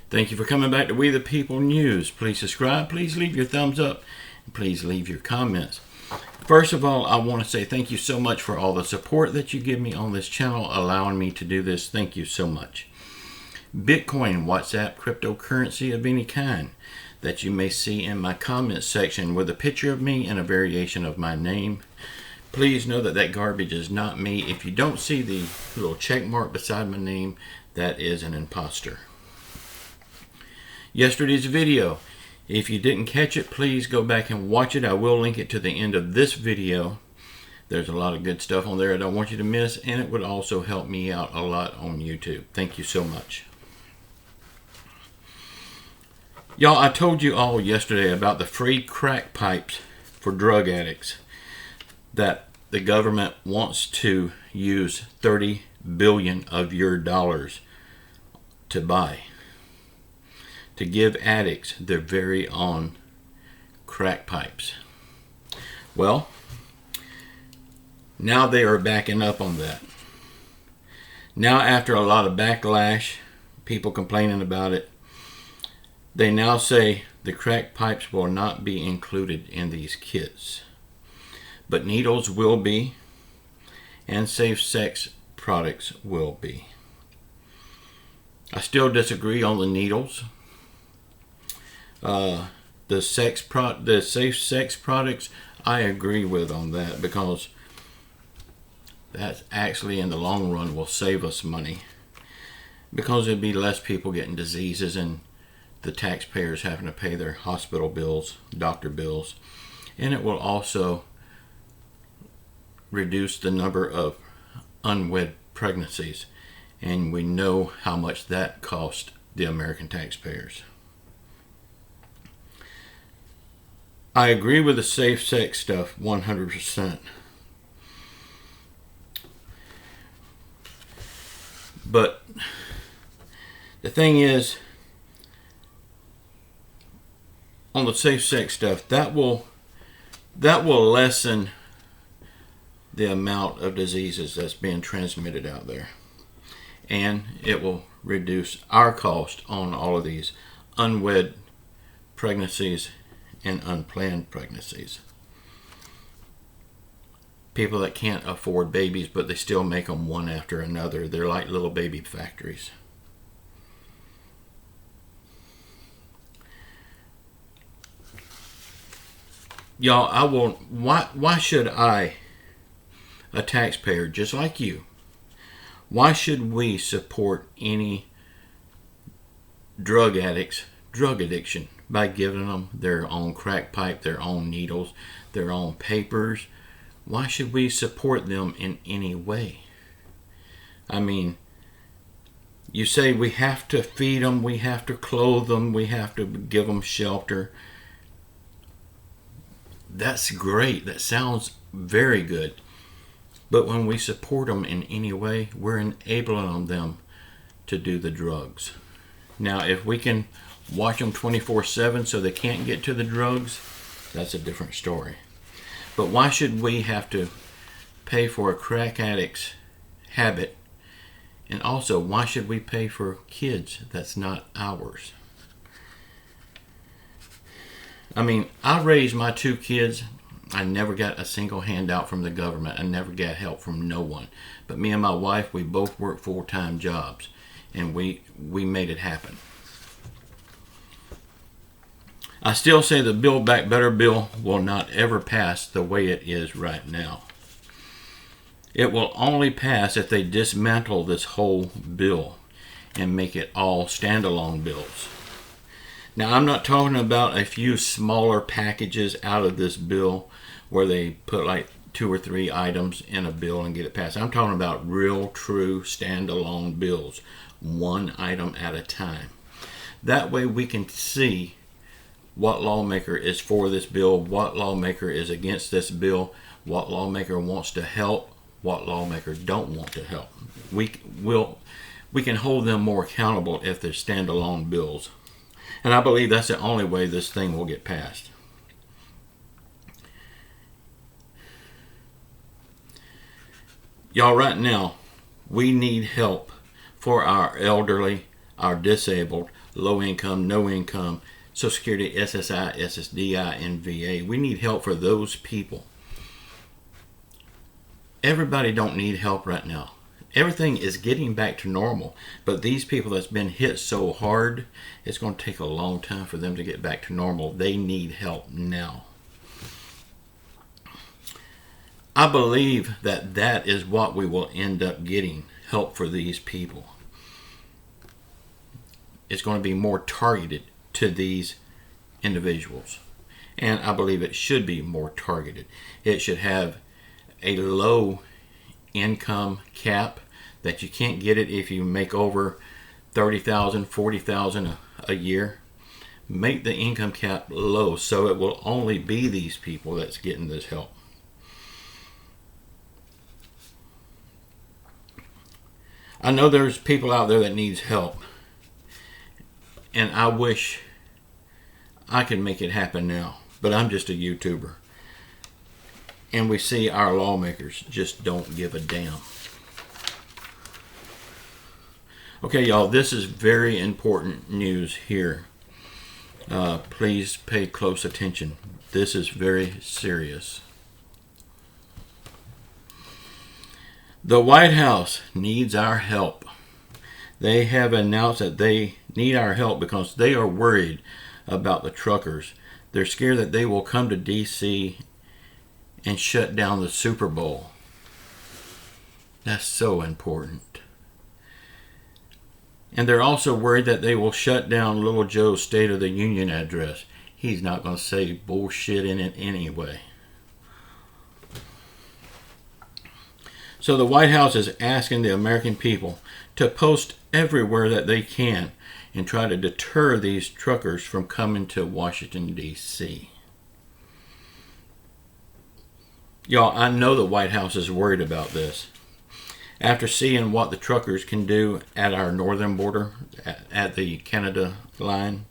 Thank you for coming back to We the People News. Please subscribe, please leave your thumbs up, and please leave your comments. First of all, I want to say thank you so much for all the support that you give me on this channel, allowing me to do this. Thank you so much. Bitcoin, WhatsApp, cryptocurrency of any kind that you may see in my comments section with a picture of me and a variation of my name. Please know that that garbage is not me. If you don't see the little check mark beside my name, that is an imposter. Yesterday's video, if you didn't catch it, please go back and watch it. I will link it to the end of this video. There's a lot of good stuff on there I don't want you to miss, and it would also help me out a lot on YouTube. Thank you so much. Y'all, I told you all yesterday about the free crack pipes for drug addicts that the government wants to use 30 billion of your dollars to buy, to give addicts their very own crack pipes. Well, now they are backing up on that. Now, after a lot of backlash, people complaining about it, they now say the crack pipes will not be included in these kits, but needles will be, and safe sex products will be. I still disagree on the needles. The safe sex products, I agree with on that, because that actually in the long run will save us money, because there'd be less people getting diseases and the taxpayers having to pay their hospital bills, doctor bills, and it will also reduce the number of unwed pregnancies, and we know how much that cost the American taxpayers. I agree with the safe sex stuff 100%. But the thing is, on the safe sex stuff, that will lessen the amount of diseases that's being transmitted out there. And it will reduce our cost on all of these unwed pregnancies and unplanned pregnancies. People that can't afford babies, but they still make them one after another. They're like little baby factories. Y'all, why should I, a taxpayer just like you, why should we support any drug addicts' drug addiction by giving them their own crack pipe, their own needles, their own papers? Why should we support them in any way? I mean, you say we have to feed them, we have to clothe them, we have to give them shelter. That's great. That sounds very good. But when we support them in any way, we're enabling them to do the drugs. Now, if we can watch them 24/7 so they can't get to the drugs, that's a different story. But why should we have to pay for a crack addict's habit? And also, why should we pay for kids that's not ours? I mean, I raised my 2 kids. I never got a single handout from the government. I never got help from no one. But me and my wife, we both work full-time jobs, and we made it happen. I still say the Build Back Better bill will not ever pass the way it is right now. It will only pass if they dismantle this whole bill and make it all standalone bills. Now, I'm not talking about a few smaller packages out of this bill where they put like 2 or 3 items in a bill and get it passed. I'm talking about real, true, standalone bills, one item at a time. That way we can see what lawmaker is for this bill, what lawmaker is against this bill, what lawmaker wants to help, what lawmaker don't want to help. We can hold them more accountable if they're standalone bills. And I believe that's the only way this thing will get passed. Y'all, right now, we need help for our elderly, are disabled, low income, no income, Social Security, SSI, SSDI, and VA. We need help for those people. Everybody don't need help right now. Everything is getting back to normal, but these people that's been hit so hard, it's going to take a long time for them to get back to normal. They need help now. I believe that that is what we will end up getting, help for these people. It's going to be more targeted to these individuals. And I believe it should be more targeted. It should have a low income cap that you can't get it if you make over $30,000, $40,000 a year. Make the income cap low so it will only be these people that's getting this help. I know there's people out there that needs help, and I wish I could make it happen now, but I'm just a YouTuber. And we see our lawmakers just don't give a damn. Okay, y'all, this is very important news here. Please pay close attention. This is very serious. The White House needs our help. They have announced that they need our help because they are worried about the truckers. They're scared that they will come to D.C. and shut down the Super Bowl. That's so important. And they're also worried that they will shut down Little Joe's State of the Union address. He's not going to say bullshit in it anyway. So the White House is asking the American people to post everywhere that they can and try to deter these truckers from coming to Washington, D.C. Y'all, I know the White House is worried about this. After seeing what the truckers can do at our northern border, at the Canada line.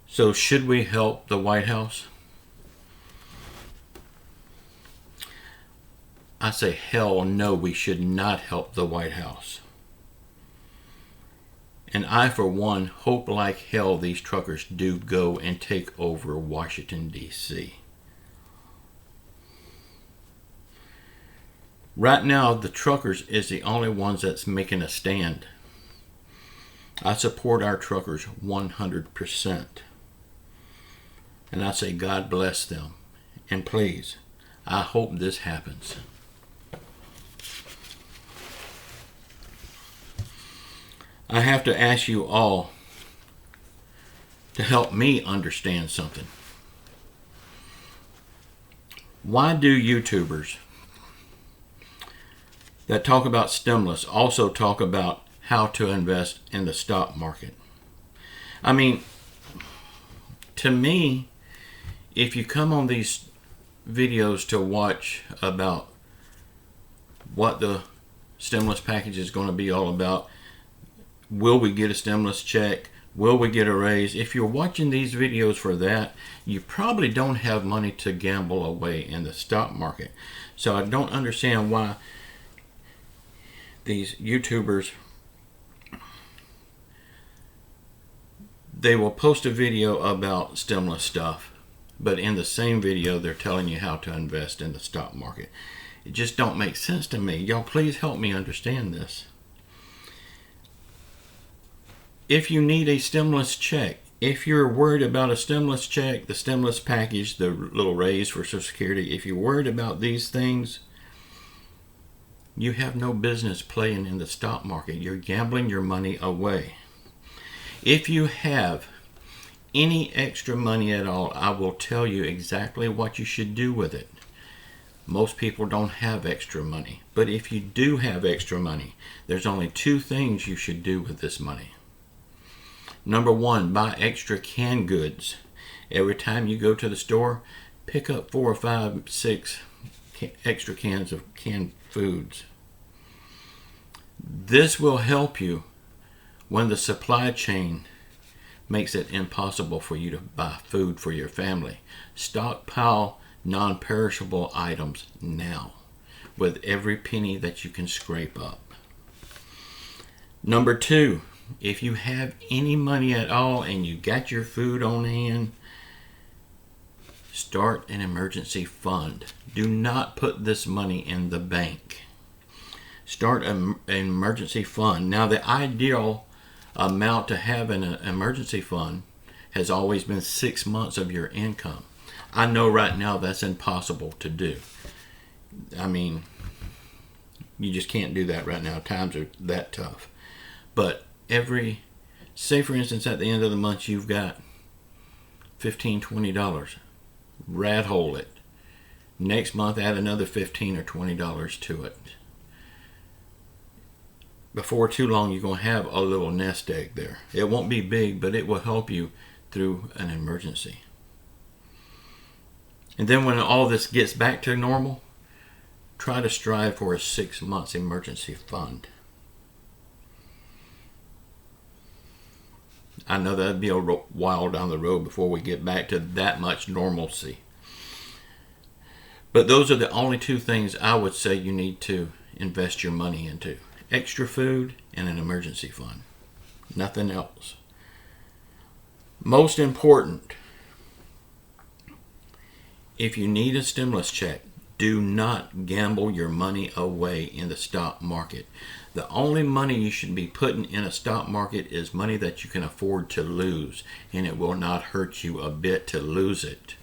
So should we help the White House? I say hell no, we should not help the White House. And I, for one, hope like hell these truckers do go and take over Washington, D.C. Right now, the truckers is the only ones that's making a stand. I support our truckers 100%. And I say God bless them. And please, I hope this happens. I have to ask you all to help me understand something. Why do YouTubers that talk about stimulus also talk about how to invest in the stock market? I mean, to me, if you come on these videos to watch about what the stimulus package is going to be all about, will we get a stimulus check? Will we get a raise? If you're watching these videos for that, you probably don't have money to gamble away in the stock market. So I don't understand why these YouTubers, they will post a video about stimulus stuff, but in the same video they're telling you how to invest in the stock market. It just don't make sense to me. Y'all, please help me understand this. If you need a stimulus check, if you're worried about a stimulus check, the stimulus package, the little raise for Social Security, if you're worried about these things, you have no business playing in the stock market. You're gambling your money away. If you have any extra money at all, I will tell you exactly what you should do with it. Most people don't have extra money. But if you do have extra money, there's only two things you should do with this money. Number one, buy extra canned goods. Every time you go to the store, pick up 4 or 5, 6 extra cans of canned foods. This will help you when the supply chain makes it impossible for you to buy food for your family. Stockpile non-perishable items now with every penny that you can scrape up. Number 2, if you have any money at all and you got your food on hand, start an emergency fund. Do not put this money in the bank. Start an emergency fund. Now, the ideal amount to have in an emergency fund has always been 6 months of your income. I know right now that's impossible to do. I mean, you just can't do that right now. Times are that tough. But say for instance, at the end of the month, you've got $15, $20. Rat hole it. Next month, add another $15 or $20 to it. Before too long, you're going to have a little nest egg there. It won't be big, but it will help you through an emergency. And then when all this gets back to normal, try to strive for a 6 months emergency fund. I know that'd be a while down the road before we get back to that much normalcy. But those are the only 2 things I would say you need to invest your money into. Extra food and an emergency fund. Nothing else. Most important, if you need a stimulus check, do not gamble your money away in the stock market. The only money you should be putting in a stock market is money that you can afford to lose, and it will not hurt you a bit to lose it.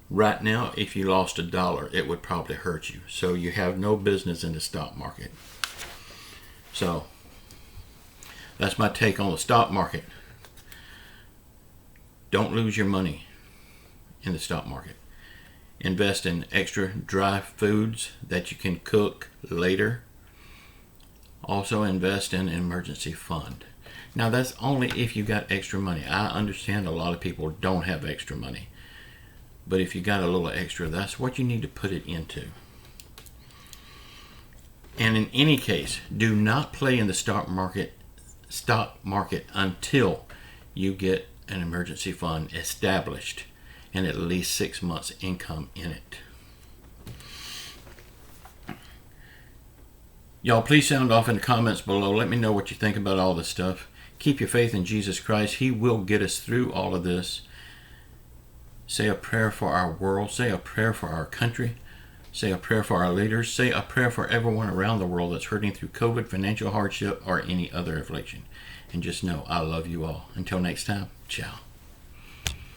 Right now, if you lost $1, it would probably hurt you. So you have no business in the stock market. So that's my take on the stock market. Don't lose your money in the stock market. Invest in extra dry foods that you can cook later. Also invest in an emergency fund. Now that's only if you got extra money. I understand a lot of people don't have extra money. But if you got a little extra, that's what you need to put it into. And in any case, do not play in the stock market until you get an emergency fund established and at least 6 months income in it. Y'all, please sound off in the comments below. Let me know what you think about all this stuff. Keep your faith in Jesus Christ. He will get us through all of this. Say a prayer for our world. Say a prayer for our country. Say a prayer for our leaders. Say a prayer for everyone around the world that's hurting through COVID, financial hardship, or any other affliction. And just know I love you all. Until next time, ciao.